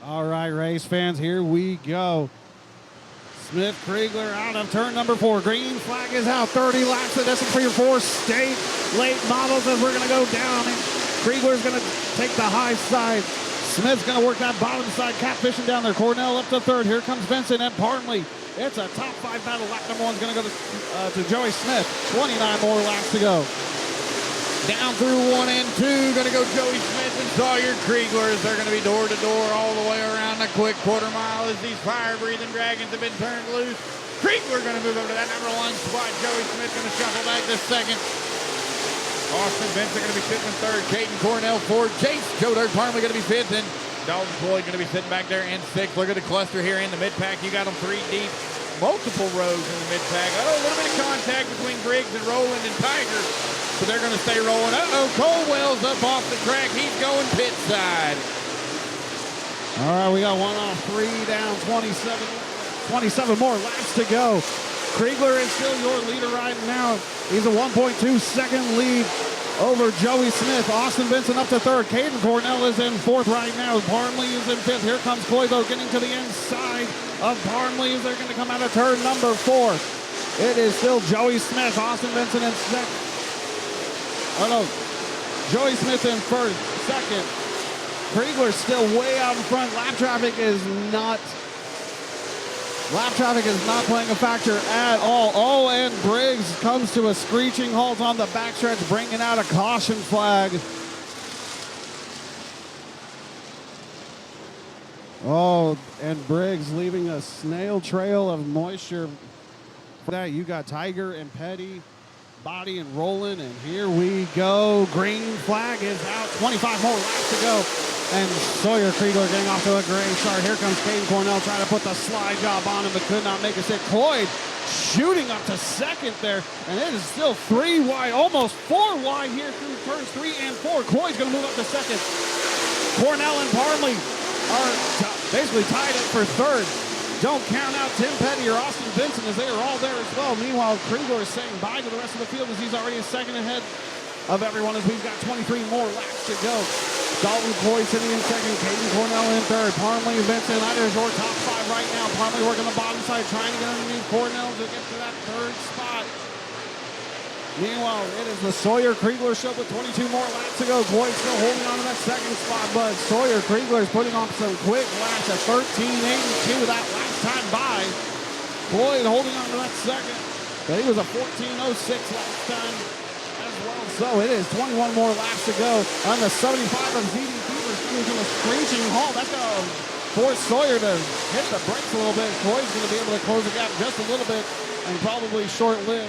All right, race fans, here we go. Smith Crigler out of turn number 4. Green flag is out. 30 laps of this for your 4 state late models as we're going to go down. And Crigler's going to take the high side. Smith's going to work that bottom side, catfishing down there. Cornell up to 3rd. Here comes Vincent and Parnley. It's a top 5 battle. Lap number 1 is going to go to Joey Smith. 29 more laps to go. Down through 1 and 2, going to go Joey Smith and Sawyer Crigglers. They're going to be door to door all the way around the quick quarter mile as these fire-breathing dragons have been turned loose. Crigler going to move over to that number 1 spot. Joey Smith going to shuffle back to 2nd. Austin Vincent going to be sitting in 3rd. Caden Cornell 4th. Chase Joe Dirt Parnley going to be 5th. And Dalton Floyd going to be sitting back there in 6th. Look at the cluster here in the mid-pack. You got them 3 deep. Multiple rows in the mid-pack. Oh, a little bit of contact between Briggs and Roland and Tiger. So they're going to stay rolling. Uh-oh, Colwell's up off the track. He's going pit side. All right, we got 1 off, 3 down, 27 more laps to go. Crigler is still your leader right now. He's a 1.2 second lead over Joey Smith. Austin Vincent up to 3rd. Caden Cornell is in 4th right now. Parnley is in 5th. Here comes Cloybo getting to the inside of Parnley. They're going to come out of turn number 4. It is still Joey Smith, Austin Vincent in 2nd. Oh no, Joey Smith in 1st, 2nd. Crigler still way out in front. Lap traffic is not playing a factor at all. Oh, and Briggs comes to a screeching halt on the backstretch, bringing out a caution flag. Oh, and Briggs leaving a snail trail of moisture. For that, you got Tiger and Petty, Body and Roland, and here we go. Green flag is out. 25 more laps to go. And Sawyer Crigler getting off to a great start. Here comes Caden Cornell trying to put the slide job on him, but could not make a sit. Cloyd shooting up to 2nd there, and it is still 3 wide, almost 4 wide here through turns 3 and 4. Cloyd's going to move up to 2nd. Cornell and Parnley are basically tied up for 3rd. Don't count out Tim Petty or Austin Vincent as they are all there as well. Meanwhile, Crigler is saying bye to the rest of the field as he's already a 2nd ahead of everyone as we've got 23 more laps to go. Dalton Floyd sitting in 2nd, Caden Cornell in 3rd, Parnley and Vincent, that is your top 5 right now. Parnley working the bottom side, trying to get underneath Cornell to get to that 3rd spot. Meanwhile, it is the Sawyer Crigler show with 22 more laps to go. Cloyd still holding on to that 2nd spot, but Sawyer Crigler is putting on some quick laps at 13.82 that last time by. Cloyd holding on to that 2nd, but he was a 14.06 last time as well. So it is 21 more laps to go on the 75 of ZD Beavers coming to a screeching halt. That's going to force Sawyer to hit the brakes a little bit. Cloyd's going to be able to close the gap just a little bit and probably short-lived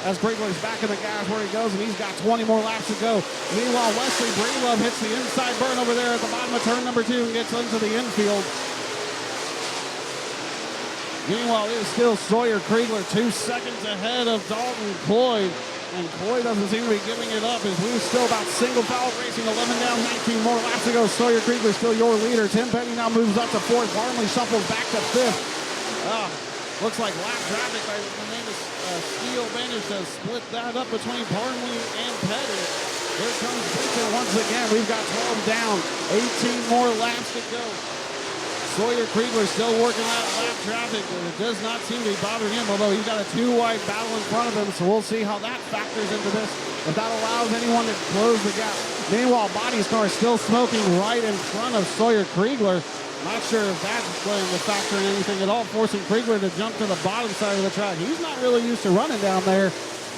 as Crigler's back in the gas where he goes, and he's got 20 more laps to go. Meanwhile, Wesley Breedlove hits the inside burn over there at the bottom of turn number 2 and gets into the infield. Meanwhile, it is still Sawyer Crigler 2 seconds ahead of Dalton Floyd, and Floyd doesn't seem to be giving it up as we're still about single foul racing. 11 down, 19 more laps to go. Sawyer Crigler still your leader. Tim Petty now moves up to 4th. Parnley shuffles back to 5th. Looks like lap traffic by the name of Steele managed to split that up between Parnley and Petty. Here comes Vincent once again. We've got 12 down, 18 more laps to go. Sawyer Crigler still working that lap traffic, but it does not seem to be bothering him, although he's got a 2-wide battle in front of him, so we'll see how that factors into this, if that allows anyone to close the gap. Meanwhile, Body's car is still smoking right in front of Sawyer Crigler. Not sure if that's going to factor in anything at all, forcing Crigler to jump to the bottom side of the track. He's not really used to running down there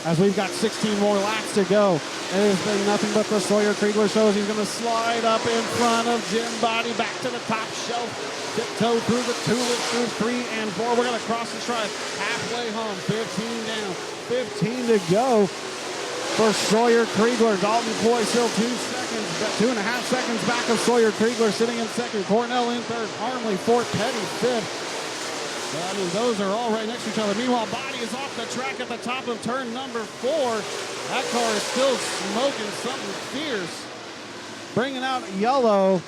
as we've got 16 more laps to go. And it has been nothing but the Sawyer Crigler shows. He's going to slide up in front of Jim Body back to the top shelf. Tiptoe through the tulips through 3 and 4. We're going to cross the stripe halfway home. 15 down, 15 to go for Sawyer Crigler. Dalton Floyd still 2.5 seconds back of Sawyer Crigler sitting in 2nd. Cornell in 3rd. Parnley 4th. Petty 5th. So, I mean, those are all right next to each other. Meanwhile, Body is off the track at the top of turn number 4. That car is still smoking something fierce. Bringing out yellow.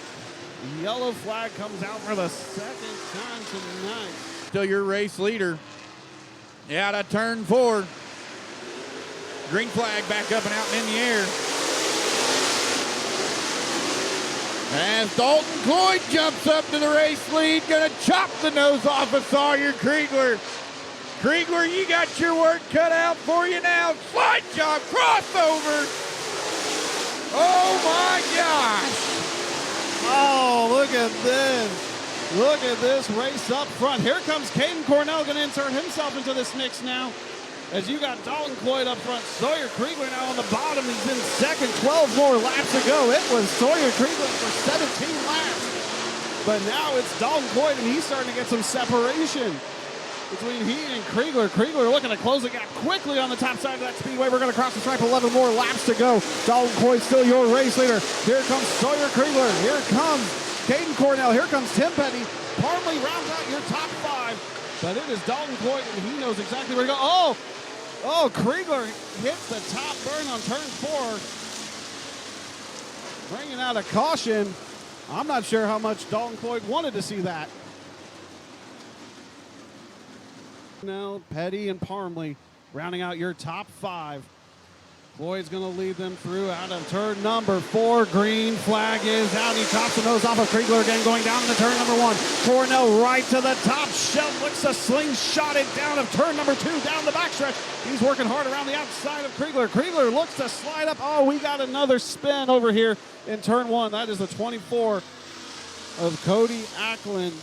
Yellow flag comes out for the 2nd time tonight. Still your race leader. Out of turn 4. Green flag back up and out and in the air. As Dalton Floyd jumps up to the race lead, gonna chop the nose off of Sawyer Crigler. Crigler, you got your work cut out for you now. Slide job, crossover. Oh my gosh. Oh, look at this. Look at this race up front. Here comes Caden Cornell, going to insert himself into this mix now. As you got Dalton Floyd up front, Sawyer Crigler now on the bottom. He's in second, 12 more laps to go. It was Sawyer Crigler for 17 laps. But now it's Dalton Floyd, and he's starting to get some separation between he and Crigler. Crigler looking to close the gap quickly on the top side of that speedway. We're going to cross the stripe, 11 more laps to go. Dalton Floyd still your race leader. Here comes Sawyer Crigler. Here comes Caden Cornell. Here comes Tim Petty. Parmley rounds out your top five. But it is Dalton Floyd, and he knows exactly where to go. Oh, Crigler hits the top burn on turn 4. Bringing out a caution. I'm not sure how much Dalton Floyd wanted to see that. Now, Petty and Parmley rounding out your top 5. Floyd's going to lead them through out of turn number 4. Green flag is out. He chops the nose off of Crigler again, going down into turn number 1. Cornell right to the top shelf, looks to slingshot it down of turn number 2, down the backstretch. He's working hard around the outside of Crigler. Crigler looks to slide up. Oh, we got another spin over here in turn 1. That is the 24 of Cody Ackland,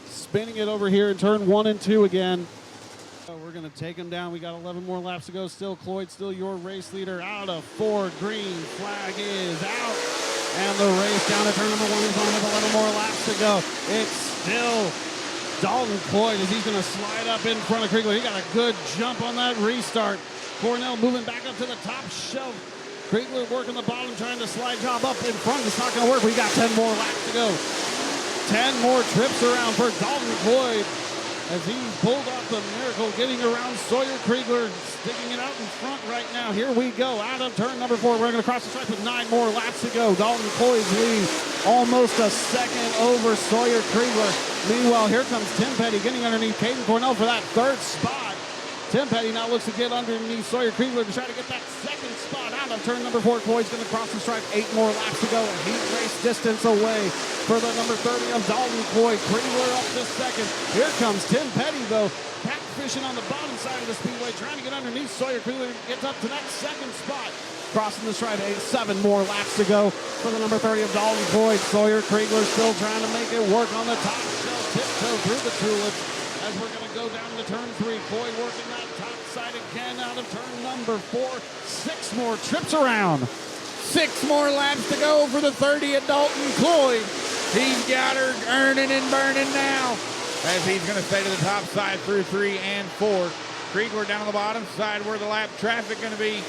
spinning it over here in turn 1 and 2 again. We're going to take him down. We got 11 more laps to go. Still Cloyd, still your race leader. Out of 4. Green flag is out. And the race down to turn number 1 is on with 11 more laps to go. It's still Dalton Floyd as he's going to slide up in front of Crigler. He got a good jump on that restart. Cornell moving back up to the top shelf. Crigler working the bottom, trying to slide job up in front. It's not going to work. We got 10 more laps to go. 10 more trips around for Dalton Floyd, as he pulled off the miracle, getting around Sawyer Crigler, sticking it out in front right now. Here we go, out of turn number 4. We're going to cross the stripe with 9 more laps to go. Dalton Floyd's lead almost a second over Sawyer Crigler. Meanwhile, here comes Tim Petty getting underneath Caden Cornell for that 3rd spot. Tim Petty now looks to get underneath Sawyer Crigler to try to get that 2nd spot out of turn number 4. Floyd's going to cross the stripe, 8 more laps to go. A heat race distance away for the number 30 of Dalton Floyd. Crigler up to 2nd. Here comes Tim Petty, though, catfishing on the bottom side of the speedway, trying to get underneath Sawyer Crigler, gets up to that 2nd spot. Crossing the stripe, 7 more laps to go for the number 30 of Dalton Floyd. Sawyer Crigler still trying to make it work on the top shelf, tiptoe through the tulips. As we're going to go down to turn 3, Floyd working that top side again out of turn number 4. 6 more trips around. 6 more laps to go for the 30 of Dalton Floyd. He's got her earning and burning now, as he's going to stay to the top side through 3 and 4. Crigler down on the bottom side where the lap traffic going to be,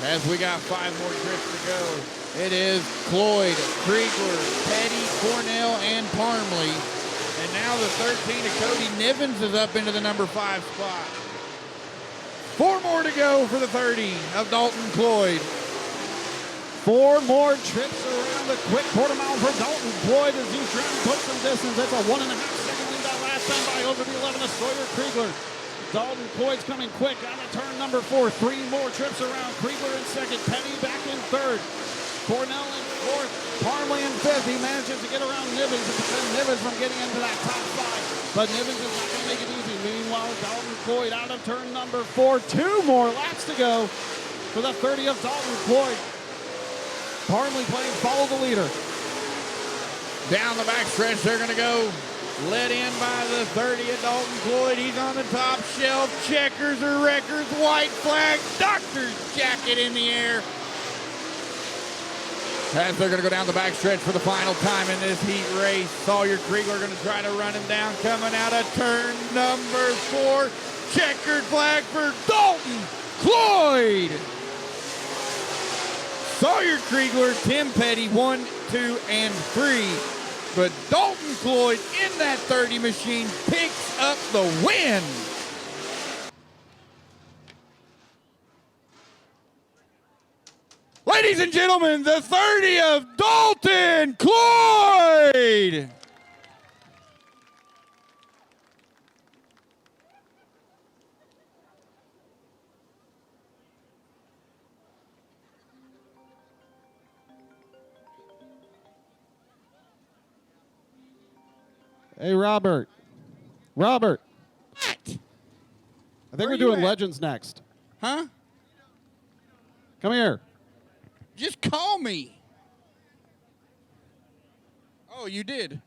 as we got 5 more trips to go. It is Floyd, Crigler, Petty, Cornell, and Parmley. And now the 13 of Cody Nivens is up into the number 5 spot. 4 more to go for the 30 of Dalton Floyd. 4 more trips around the quick quarter mile for Dalton Floyd as he's trying to put some distance. That's a 1.5 second lead that last time by over the 11 of Sawyer Crigler. Dalton Floyd's coming quick out of turn number 4. 3 more trips around. Crigler in 2nd. Petty back in 3rd. Cornell in 4th. Parmley in 5th. He manages to get around Nivens and prevent Nivens from getting into that top 5. But Nivens is not going to make it easy. Meanwhile, Dalton Floyd out of turn number 4. 2 more laps to go for the 30 of Dalton Floyd. Parmley playing follow the leader. Down the backstretch, they're going to go. Led in by the 30 of Dalton Floyd. He's on the top shelf. Checkers or wreckers, white flag, doctor's jacket in the air. As they're going to go down the backstretch for the final time in this heat race. Sawyer Crigler going to try to run him down, coming out of turn number 4. Checkered flag for Dalton Floyd. Sawyer Crigler, Tim Petty, 1, 2, and 3. But Dalton Floyd in that 30 machine picks up the win. Ladies and gentlemen, the 30 of Dalton Floyd. Hey, Robert. Robert. What? I think Where we're you doing at? Legends next. Huh? Come here. Just call me. Oh, you did?